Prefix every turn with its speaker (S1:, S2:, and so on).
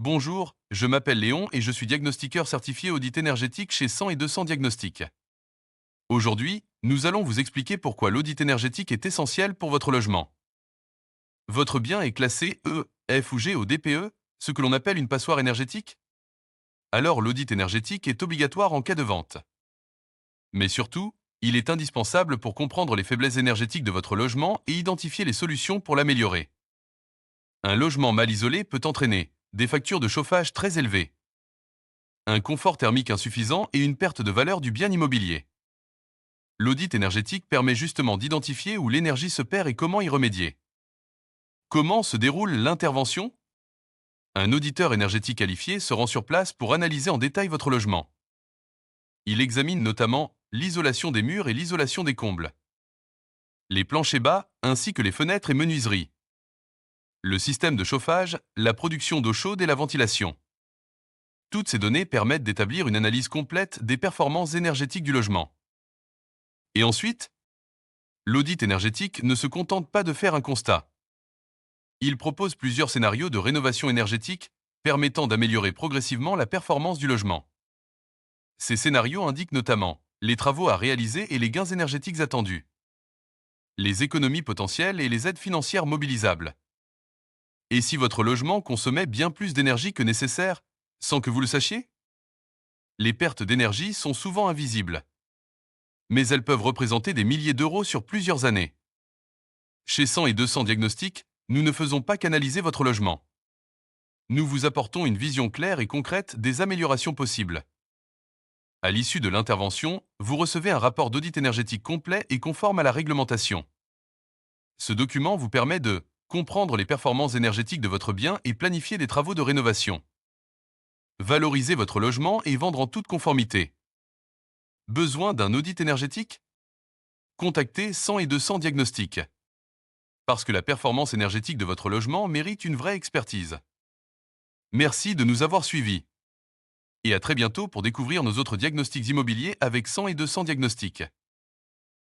S1: Bonjour, je m'appelle Léon et je suis diagnostiqueur certifié audit énergétique chez 100 et 200 Diagnostics. Aujourd'hui, nous allons vous expliquer pourquoi l'audit énergétique est essentiel pour votre logement. Votre bien est classé E, F ou G au DPE, ce que l'on appelle une passoire énergétique? Alors l'audit énergétique est obligatoire en cas de vente. Mais surtout, il est indispensable pour comprendre les faiblesses énergétiques de votre logement et identifier les solutions pour l'améliorer. Un logement mal isolé peut entraîner des factures de chauffage très élevées, un confort thermique insuffisant et une perte de valeur du bien immobilier. L'audit énergétique permet justement d'identifier où l'énergie se perd et comment y remédier. Comment se déroule l'intervention? Un auditeur énergétique qualifié se rend sur place pour analyser en détail votre logement. Il examine notamment l'isolation des murs et l'isolation des combles, les planchers bas ainsi que les fenêtres et menuiseries, le système de chauffage, la production d'eau chaude et la ventilation. Toutes ces données permettent d'établir une analyse complète des performances énergétiques du logement. Et ensuite, l'audit énergétique ne se contente pas de faire un constat. Il propose plusieurs scénarios de rénovation énergétique permettant d'améliorer progressivement la performance du logement. Ces scénarios indiquent notamment les travaux à réaliser et les gains énergétiques attendus, les économies potentielles et les aides financières mobilisables. Et si votre logement consommait bien plus d'énergie que nécessaire, sans que vous le sachiez? Les pertes d'énergie sont souvent invisibles, mais elles peuvent représenter des milliers d'euros sur plusieurs années. Chez 100 et 200 Diagnostics, nous ne faisons pas qu'analyser votre logement. Nous vous apportons une vision claire et concrète des améliorations possibles. À l'issue de l'intervention, vous recevez un rapport d'audit énergétique complet et conforme à la réglementation. Ce document vous permet de comprendre les performances énergétiques de votre bien et planifier des travaux de rénovation. Valoriser votre logement et vendre en toute conformité. Besoin d'un audit énergétique? Contactez 100 et 200 Diagnostics. Parce que la performance énergétique de votre logement mérite une vraie expertise. Merci de nous avoir suivis. Et à très bientôt pour découvrir nos autres diagnostics immobiliers avec 100 et 200 Diagnostics.